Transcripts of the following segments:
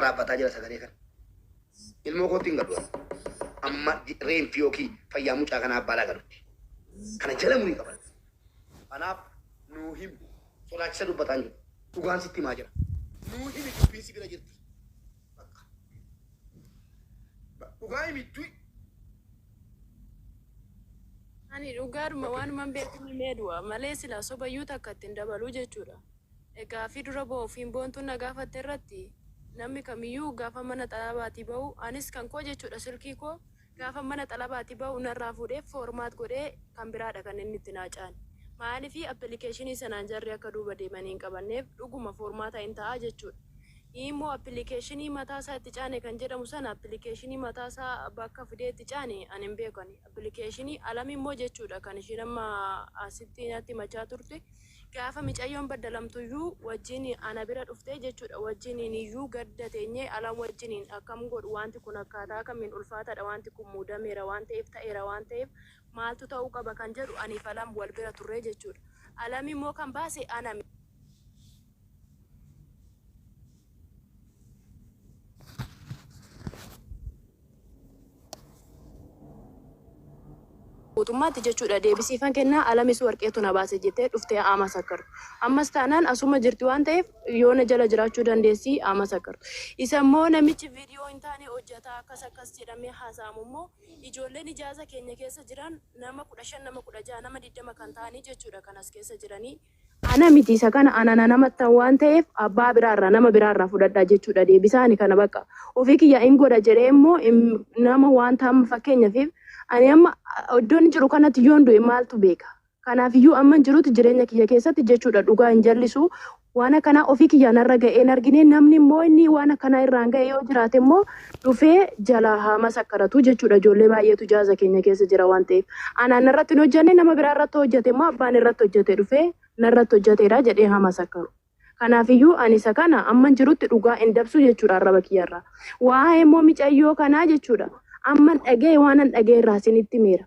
raabbataa jira sagalee kana. Ilmoo kootiin gadu amma reenfi yookiin fayyaa mucaa kanaa abbaa galutti. Kana jala murii qaban. Kanaaf nuu himu sodaachisa dubbataan jiru. Dhugaan sitti himaa jira. Nuu himi dubbiin si bira jirti. Dhugaa himittu. Ani dhugaadhuma waanuma beekni meedua malee silaa sobayyuu takka ittiin dabaluu jechuudha. Egaa fi dura ba'u ofiin boontuun na gaafatte irratti namni kamiyyuu gaafa mana xalabaatii ba'u anis kan koo jechuudha silkii koo gaafa mana xalabaatii ba'u narraa fuudhee foormaat godhee kan biraadha kan inni itti naacaan. Maaliif appilikeeshinii sanaan jarri akka duuba deemanii hin qabanneef dhuguma foormaata hin ta'a jechuudha. Immoo appilikeeshinii mataasaa itti caane kan jedhamu sana appilikeeshinii mataasaa bakka fidee itti caane ani hin beekani. Appilikeeshinii alam immoo jechuudha kan isheen amma asitti natti machaa turte. Gaafa micayyoon baddalamtuyyuu wajjin ana bira dhuftee jechuudha wajjiniin iyyuu gadda teenyee alam wajjiniin akkam godhu wanti kun akkaataa kamiin ulfaataadha wanti kun muudameera waan ta'eef ta'eera waan ta'eef maaltu ta'uu qaba kan jedhu aniif alam wal bira turree jechuudha. Alam immoo kan baase ana mootummaatti jechuudha deebisiifan kennaa alamis warqeetu na baase jettee dhuftee ama sakkaru. Ammas taanaan asuma jirti waan ta'eef yoo na jala jiraachuu dandeessi ama sakkaru. Isa immoo namichi viidiyoo hin taane hojjetaa akkas jedhamee haasa'amu immoo ijoolleen ijaaza keenya keessa jiran nama 15 nama 16 nama 20 kan ta'anii jechuudha kanas keessa jiranii. Ana miti isa kana ana namatti waan ta'eef abbaa biraarraa nama biraarraa fudhadhaa jechuudha deebisaani kana bakka ofii kiyya hin godha jedhee immoo nama waan ta'amu fakkeenyaaf ani amma iddoon jiru kanatti yoon du'e maaltu beeka. Kanaaf iyyuu amma jirutti jireenya kiyya keessatti jechuudha dhugaa hin jallisu waan akkanaa ofii kiyya narra ga'een argine namni immoo inni waan akkanaa irraan ga'e yoo jiraate immoo dhufee jala haama sakkaratu jechuudha ijoollee baay'eetu ijaaza keenya keessa jira waan ta'eef. Anaan irratti hin hojjenne nama biraa irratti hojjete immoo abbaan irratti hojjete dhufee narratti hojjeteera jedhee haama sakkaru. Kanaaf iyyuu ani isa kana amma jirutti dhugaa hin dabsu jechuudha arraba kiyyarraa. Waa'ee immoo micayyoo kanaa jechuudha. Amman dhagee waan an dhagee irraa isinitti meera.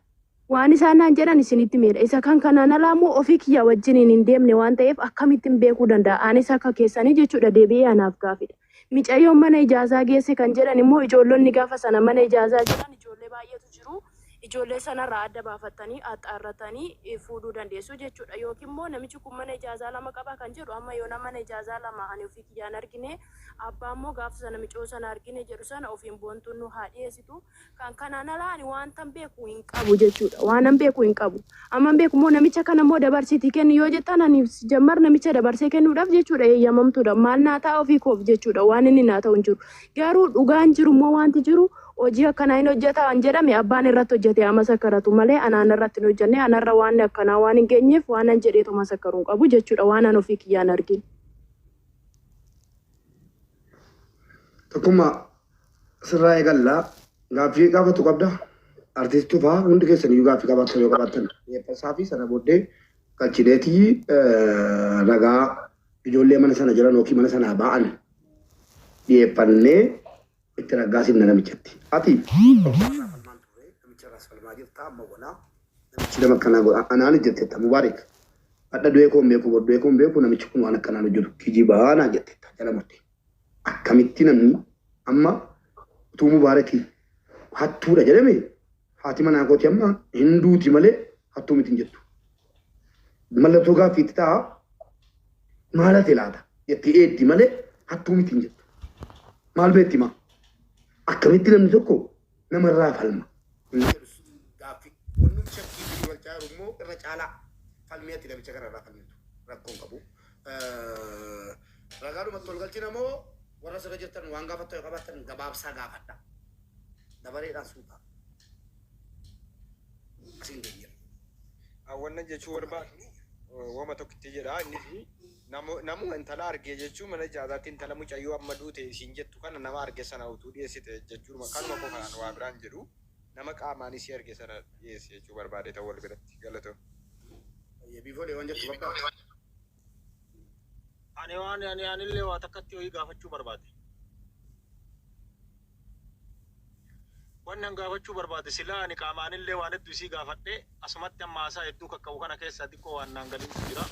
Waan isaan naan jedhan isinitti meera. Isa kan kanaan alaa immoo ofii kiyya wajjiniin hin deemne waan ta'eef akkamittiin beekuu danda'a. Anis akka keessanii jechuudha deebi'ee anaaf gaafidha. Micayyoon mana ijaazaa geesse kan jedhan immoo ijoollonni gaafa sana mana ijaazaa jiran ijoollee baay'eetu jiru. Ijoollee sanarraa adda baafattanii axxaarratanii fuudhuu dandeessu jechuudha. Yookiin immoo namichi kun mana ijaazaa lama qaba kan jedhu amma yoo nama mana ijaazaa lama ani ofii kiyyaan argine abbaa immoo gaafa sana micoo sana argine jedhu sana ofiin boontuun nu haa dhiyeessitu. Kan kanaan alaa ani wanta beeku hin qabu jechuudha. Waan an beeku hin qabu. Amma beeku immoo namicha kana immoo dabarsiitii kennu yoo jettan ani jammar namicha dabarsee kennuudhaaf jechuudha eeyyamamtuudha. Maal naa ta'a ofii koof jechuudha waan inni naa ta'u hin jiru. Garuu dhugaan jiru immoo wanti jiru hojii akkanaa hin hojjeta waan jedhame abbaan irratti hojjete ama sakkaratu malee anaan irratti hin hojjenne anarra waan akkanaa waan hin geenyeef waan an jedheetu ama sakkaruun qabu jechuudha waan an ofii kiyyaan arginu. Tokkummaa sirraa eegallaa gaaffii qabaatu qabda. Artistuu fa'aa hundi keessaniyyuu gaaffii qabaatan yoo qabaatan dhiyeeffasaa fi sana booddee galchineetii ragaa ijoollee mana sana jiran yookiin mana sanaa ba'an dhiyeeffannee itti raggaasifna namichatti. Ati namicha irraas falmaa jirta amma walaa namichi nama akkanaa anaan jettetta mubaarik. Adda du'ee koon beeku bodduu koon beeku namichi kun waan akkanaan hojjetu kijibaa naa jettetta jala murtee. Akkamitti namni amma utuu mubaarakii hattuudha jedhame haati manaa kooti amma hinduuti malee hattuu miti hin jettu. Mallattoo gaaffiitti ta'a maalati laata jetti eeddi malee hattuu miti hin jettu. Maal beetti maa? Akkamitti namni tokko namarraa falma. Gaaffii wanni shakkii fi wal caalu immoo irra caalaa falmeetti namicha kanarraa falmitu rakkoon qabu. Ragaadhumatti ol galchina moo warra sirra jirtan waan gaafattu yoo qabaatan gabaabsaa gaafadha. Dabareedhaan suutaa. Asiin deebi'a. Wannan jechuun barbaadu wama tokkitti jedha inni namu intala argee jechuun mana ijaazaatti intala mucayyoo amma duute isiin jettu kana nama arge sana utuu dhiyeessite jechuudha kanuma qofaan waa biraan jedhu nama qaamaan isii arge sana dhiyeesse jechuu barbaade ta'uu wal biratti galatoo. Biifoolee waan jettu bakka. Ani illee waa takkatti ho'i gaafachuu barbaade. Wannan gaafachuu barbaade silaa ani qaamaan illee waan hedduu isii gaafadhee asumatti amma haasaa hedduu qaqqabu kana keessa xiqqoo waan naan galiin jira.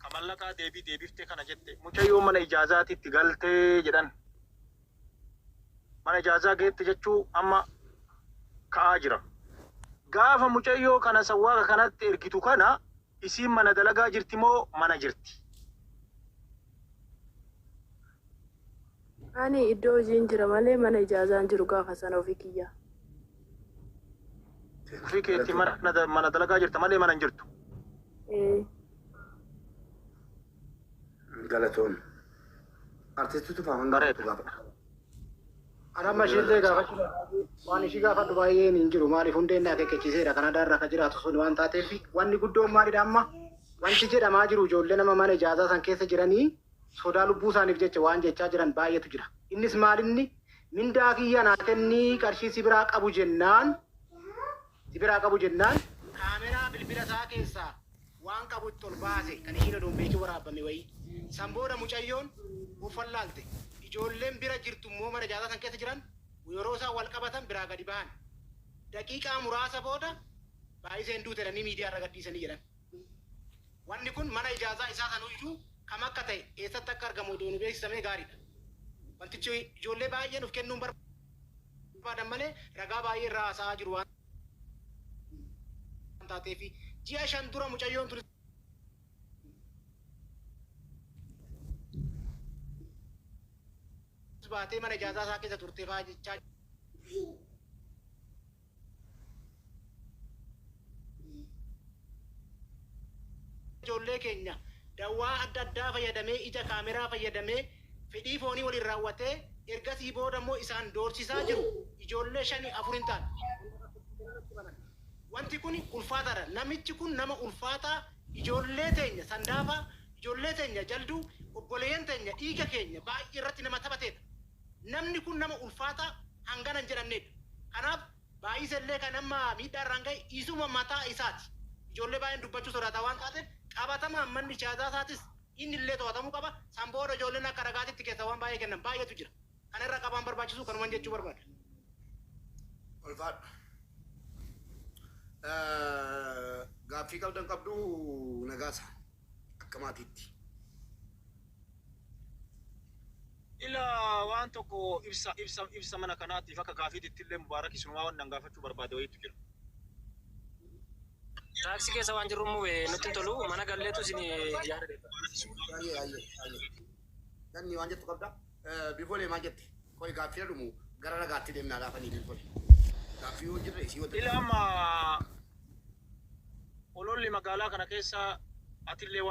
Kamallaqaa deebiftee kana jette mucayyoo mana ijaazaatitti galtee jedhan mana ijaazaa geetti jechuu amma ka'aa jira. Gaafa mucayyoo kana sawwaaqa kanatti ergitu kana isiin mana dalagaa jirti moo mana jirti? Ani iddoo hojiin jira malee mana ijaazaan jiru gaafa sana ofii kiyya. Ofii keetti mana dalagaa jirta malee mana hin jirtu. Galatoon. Artistitu faaman Bareeda. gaafa. Ana mashiilee gaafachuu waan ishii gaafadhu baay'een hin jiru maaliif hundeen naa keekkechiiseera kana darra akka jiraatu sun waan taateef wanni guddoon maalidha amma wanti jedhamaa jiru ijoollee nama mana ijaazaa san keessa jiranii sodaa lubbuu isaaniif jecha waan jechaa jiran baay'eetu jira. Innis maalinni mindaa kiyya naa kennii qarshii sibiraa qabu jennaan kaameraa bilbila isaa keessaa waan qabu itti ol baase kan ishiin odoon beekii waraabame wayii san booda mucayyoon uffallaalte. Ijoolleen bira jirtu immoo mana ijaazaa san keessa jiran yeroo isaan wal qabatan biraa gadi bahan daqiiqaa muraasa booda baay'iseen duute jedhanii miidiyaa irra gadhiisanii jedhan. Wanni kun mana ijaazaa isaa sanuyyuu kam akka ta'e eessatti akka argamu odoo nu beeksifamee gaariidha. Wantichi ijoollee baay'een of kennuun barbaadan malee ragaa baay'ee irraa haasa'aa jiru waan taateef ji'a 5 dura mucayyoon ture. Baatee mana ijaazaa isaa keessa turte fa'aa jechaa ijoollee keenya dawaa adda addaa fayyadamee ija kaameraa fayyadamee fedhii foonii waliin raawwatee ergasii booda immoo isaan doorsisaa jiru ijoollee 5 4 hin taane. Wanti kun ulfaataadha. Namichi kun nama ulfaataa ijoollee teenya sandaafaa ijoollee teenya jalduu obboleeyyan teenya dhiiga keenya baay'ee irratti nama taphateedha. Namni kun nama ulfaataa hangana hin jedhamnedha. Kanaaf baay'isellee kan amma miidhaa irraan ga'e isuma mataa isaati. Ijoollee baay'een dubbachuu sodaata waan taateef qabatamaan manni ijaazaa isaatis inni illee to'atamuu qaba. San booda ijoolleen akka ragaatitti keessa waan baay'ee kennan baay'eetu jira. Kana irra qabaan barbaachisu kanumaan jechuu barbaada. Ulfaadha. Gaaffii qabdan qabdu nagaasa akka maatiitti. Ila waan tokko ibsa mana kanaatiif akka gaafiitti illee Mubaarak isumaa waan gaafachuu barbaade wayiitu jira. Taaksii keessa waan jirru nutti hin tolu mana galleetu isin yaada. Ganni waan jettu qabda. Bifoolee maal jette? Koi gaaffii dhumu gara ragaatti deemnaa laafanii bifoolee. Gaaffii yoo jirre isii wata. Ila amma ololli magaalaa kana keessa atillee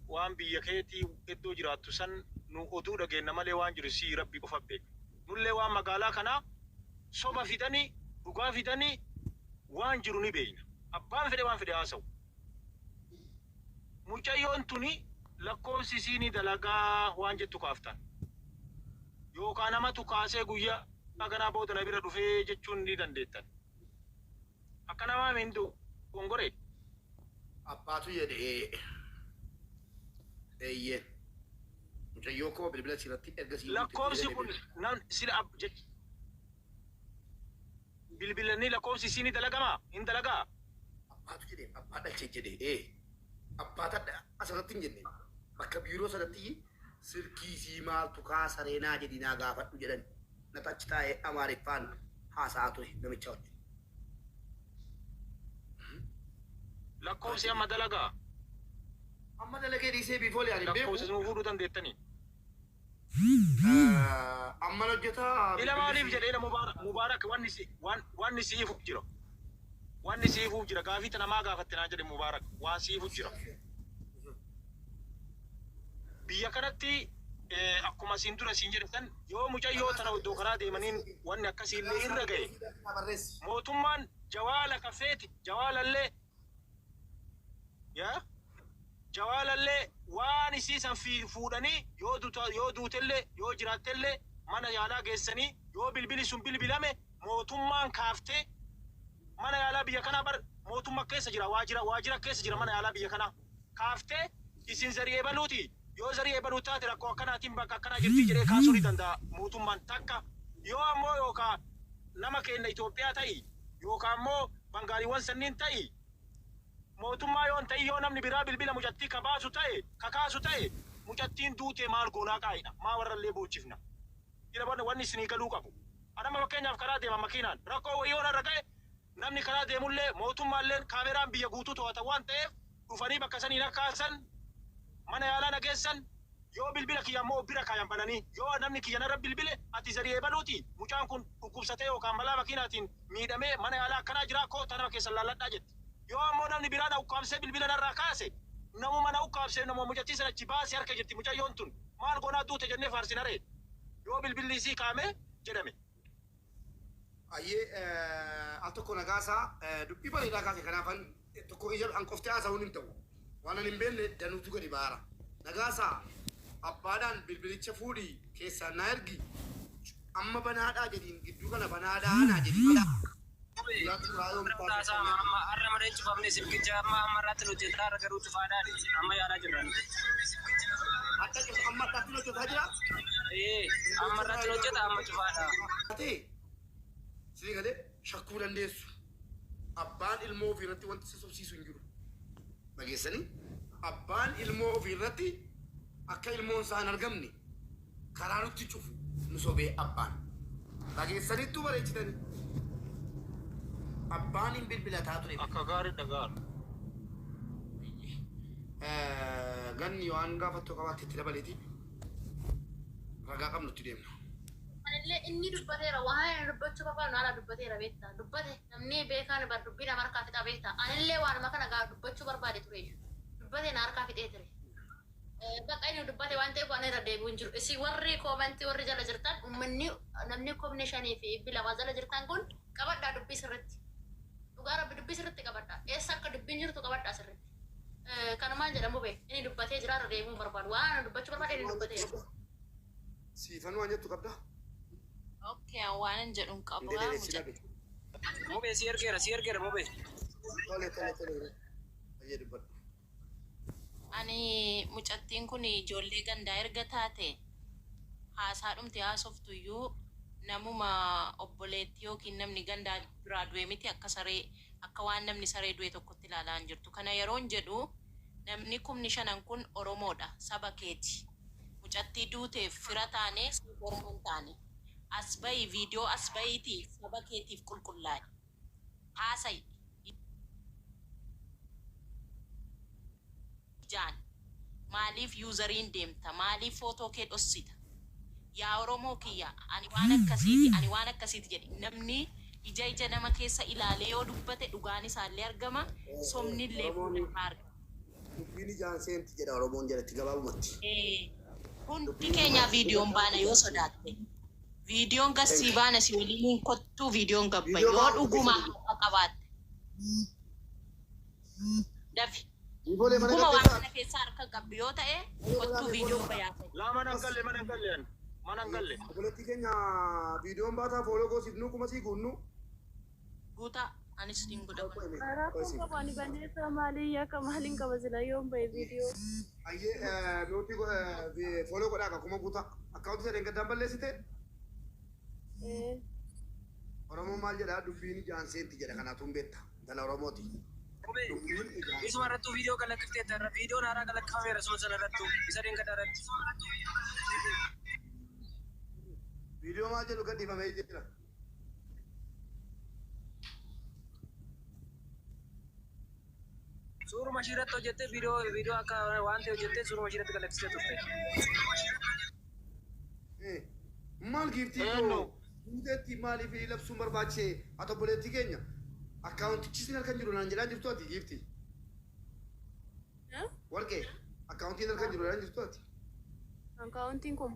waan biyya keetii iddoo jiraattu san nu oduu dhageenna malee waan jiru si rabbi qofa beeka. Nullee waan magaalaa kana soba fidanii dhugaa fidanii waan jiru ni beekna. Abbaan fedhe waan fedhe haasa'u. Mucayyoon tuni lakkoofsi isiinii dalagaa waan jettu kaaftan. Yookaan namatu kaasee guyyaa dhaganaa booda na bira dhufee jechuun ni dandeettan. Akka namaa mindu gongoree. Abbaatu jedhee eeyyee. Mucayyoo koo bilbila sirratti ergasii. Lakkoofsi kun nan sila bilbilanii lakkoofsi isiinii dalagamaa hin dalagaa. Abbaatu jedhee abbaa dhalchee jedhee abbaata asirratti hin jenne bakka biiroo sanatti sirkiisii maaltu kaasareenaa jedhinaa gaafadhu jedhan natachi taa'ee amaariffaan haasa'aa ture namicha wajjin. Lakkoofsi amma dalagaa. Amma dalagee dhiisee bifoolee ani beeku. Lakkoofsi nu fuudhuu dandeettanii. Amma hojjetaa. Ila maaliif jedhee Mubaarak wanni siifuuf jira. Wanni siifuuf jira gaafii namaa gaafatte naa jedhe Mubaarak waan siifuuf jira. Biyya kanatti akkuma siin dura siin jedhan yoo mucayyoo tana iddoo karaa deemaniin wanni akkasiillee irra ga'e mootummaan jawaala kafeeti jawaalallee jawaalallee waan isiisan fuudhanii yoo duutellee yoo jiraattellee mana yaalaa geessanii yoo bilbili sun bilbilame mootummaan kaaftee mana yaalaa biyya kanaa bar mootummaa keessa jira waajjira keessa jira mana yaalaa biyya kanaa kaaftee isin zari'ee baluuti yoo zari'ee baluu taate rakkoo akkanaatiin bakka akkanaa jirti jedhee kaasuu ni danda'a mootummaan takka yoo ammoo yookaan nama keenya Itoophiyaa ta'i yookaan ammoo bangaaliiwwan sanniin ta'i mootummaa yoon ta'i yoo namni biraa bilbila mucattii kakaasu ta'e mucattiin duutee maal goonaa qaa'idha maa warrallee boochifna. Ila wanni isinii galuu qabu Adama fakkeenyaaf karaa deema makiinaan rakkoo wayyoon irra ga'e namni karaa deemullee mootummaallee kaameraan biyya guutuu to'ata waan ta'eef dhufanii bakka sanii nakkaasan mana yaalaa nageessan yoo bilbila kiyya immoo bira kaayan bananii yoo namni kiyya narra bilbile ati sadii eebaluuti mucaan kun dhukkubsatee yookaan balaa makiinaatiin miidhamee mana yaalaa akkanaa jira koo tanama keessa laalladhaa jetti. Yoo ammoo namni biraa na ukkaamsee bilbila narraa kaase namuma na ukkaamsee nama mucattiisan achi baasee harka jirti mucayyoon tun maal goonaa duute jennee faarsinaree yoo bilbilli isii kaame jedhame. Ayyee al tokko nagaasaa dubbii bareedaa kaase kanaafan tokko ija an qoftee haasa'uun hin ta'u waan ani hin beekne danuutu gadi baara. Nagaasaa abbaadhaan bilbilicha fuudhii keessaa na ergi amma banaadhaa jedhiin gidduu kana banaadhaa naa jedhiin. Har'a maree cufamne silkicha amma irratti nuti irraa garuu cufaadhaan amma yaalaa jirran. Amma irratti hojjetaa jira? Amma irratti hojjeta amma cufaadha. Sii galee shakkuu dandeessu. Abbaan ilmoo ofii irratti wanti isa sobsiisu hin jiru. Dhageessanii abbaan ilmoo ofii irratti akka ilmoon isaa hin argamne karaa nutti cufu nu sobee abbaan. Dhageessaniittuu bareechitanii. Abbaan hin bilbilataa ture. Akka gaarii dhagaadha. Ganni waan gaafattuu qabaatti itti dabaleeti. Ragaa qabnutti deemna. Anillee inni dubbateera waan dubbachuu barbaadu haala dubbateera beektaa dubbate namni beekaan bar dubbii nama harkaa fixaa beektaa anillee waanuma kana gaa dubbachuu barbaade ture dubbate na harkaa fixee ture bakka inni dubbate waan ta'eef waan irra deebi'u hin jiru isii warri koomantii warri jala jirtan uummanni namni koomne shanii fi bilama jala jirtan kun qabadhaa dubbii sirriitti dhugaa rabbi dubbii sirriitti qabadhaa eessa akka dubbiin jirtu qabadhaa sirriitti kanumaan jedhamu bee inni dubbatee jira irra deebi'uu barbaadu waan dubbachuu barbaade inni dubbatee Siifan waan jettu qabdaa? Okay, waan jedhuun qabaa mucaa. Mubee si ergeera mubee. Tole. Ayyee dubbadhu. Ani mucattiin kun ijoollee gandaa erga taate haasaa dhumte haasoftu iyyuu namuma obboleetti yookiin namni gandaa biraa du'e miti akka waan namni saree du'e tokkotti ilaalaa hin jirtu. Kana yeroon jedhu namni 15 kun Oromoodha saba keeti. Mucattii duuteef fira taane Oromoo hin taane. Asbayi viidiyoo asbayiitiif saba keetiif qulqullaa'e. Haasayi. Jaan maaliif yuuzariin deemta? Maaliif footoo kee dhossita? Yaa Oromoo kiyya ani waan akkasiiti jedhi. Namni ija nama keessa ilaalee yoo dubbate dhugaan isaallee argama. Somnillee fuudhama argama. Dubbiin ijaan seenti jedha Oromoon jalatti gabaabumatti. Hundi keenya viidiyoon baana yoo sodaatte. Viidiyoon gassii baana si waliin kottuu viidiyoon gabba yoo dhuguma haqa qabaatte. Dafi. Dhuguma waan kana keessa harka qabdu yoo ta'e kottuu viidiyoon bayaate. Laa mana hin galle. Obboleettii keenya viidiyoon baataa fooloo goosiifnu kuma sii guunnu. Guutaa anis hin godhamu. Rakkoo qabaani banneessa maalii akka maaliin qaba sila yoon bahe viidiyoo. Ayyee nuti fooloo godhaa akkuma guutaa. Akkaawunti sadeen gaddaan balleessite. Oromoon maal jedhaa dubbiin ijaan seenti jedha kanaatu hin beekta. Dhala Oromooti. Isuma irrattuu viidiyoo kalaqqifteetta irra viidiyoon haaraa kalaqqifameera suma sana irrattuu isa deengada irratti. Viidiyoo maal jedhu gadhiifamee jira. Suuruma ishii irratti hojjettee viidiyoo akka waan ta'e hojjettee suuruma ishii irratti kalaqqistee turte. Maal giiftii koo guuteetti maaliif labsuun barbaachise ati obboleettii keenya akkaawuntichi sin harkan jiru naan jedhaan jirtu ati giiftii. Warqee akkaawuntiin harkan jiru jedhaan jirtu ati. Akkaawuntiin kun.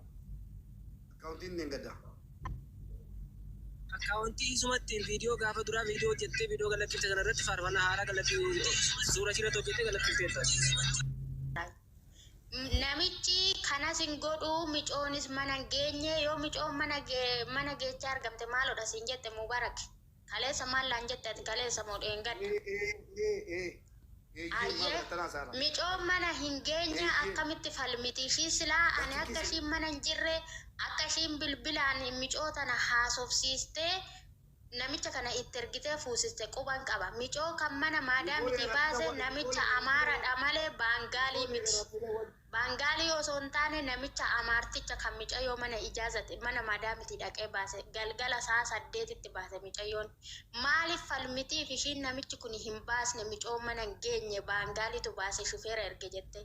Akkaawuntiin ni gaddaa. Akkaawuntii isumatti viidiyoo gaafa duraa viidiyoo hojjettee viidiyoo kalaqqifte kana irratti faarfannaa haaraa kalaqqifte suura ishii irratti hojjettee kalaqqifteetta. Namichi kanas hin godhu micoonis mana geenye yoo micoon mana geechaa argamte maalodha siin jette Mubarak kaleessa maal laan jette ati kaleessa moodheen gadda. Micoon mana hin geenye akkamitti falmiti fi silaa ani akka ishiin mana hin jirre akka ishiin bilbilaan micoo tana haasofsiistee namicha kana itti ergitee fuusiste quban qaba. Micoo kan mana maadaa miti baase namicha Amaaraadha malee Baangaalii miti. Baangaalii osoo hin taane namicha amaarticha kan micayyoo mana ijaazate mana madaamiti dhaqee baase galgala sa'a 8tti baase micayyoon. Maaliif falmitiif ishiin namichi kun hin baasne micoo mana hin geenye baangaaliitu baase shufeera erge jette.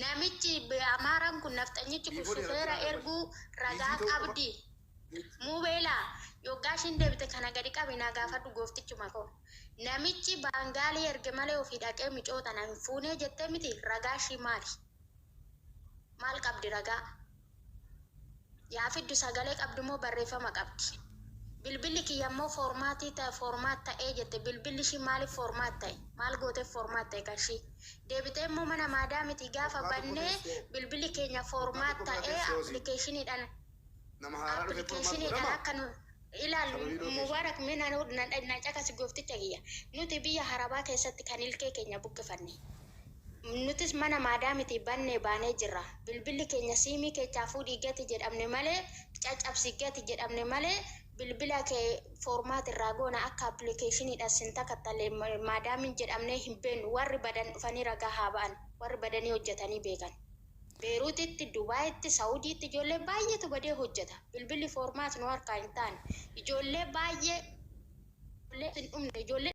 Namichi amaaraan kun nafxanyichi kun shufeera erguu ragaa qabdi. Muubeelaa yoggaa ishiin deebite kana gadi qabinaa gaafadhu gooftichuma koo. Namichi baangaalii erge malee ofii dhaqee micoo tana hin fuunee jettee miti ragaa ishii maali? Maal qabdi ragaa? Yaa fiddu sagalee qabdi moo barreeffama qabdi? Bilbilli kiyyammoo foormaatii ta'ee jette bilbilli ishii maaliif foormaat ta'e? Maal gooteef foormaat ta'e kan ishii? Deebitee immoo mana maadaamiti gaafa bannee bilbilli keenya foormaat ta'ee appilikeeshiniidhaan akka nu ilaalu mubaarak mina na caqasi goofticha kiyya. Nuti biyya harabaa keessatti kan ilkee keenya buqqifanne. Nutis mana maadaamiti bannee baanee jirra. Bilbilli keenya siimii keechaa fuudhii gati jedhamne malee caccabsi gati jedhamne malee bilbila kee foormaat irraa goona akka appilikeeshiniidhaan sin takkattalee maadaamin jedhamne hin beenu warri badan dhufanii ragaa haa ba'an warri badanii hojjetanii beekan. Beeruutitti, Dubaayitti, Saawudiitti ijoollee baay'eetu badee hojjeta. Bilbilli foormaat nu harkaa hin taane ijoollee baay'ee hin dhumne ijoollee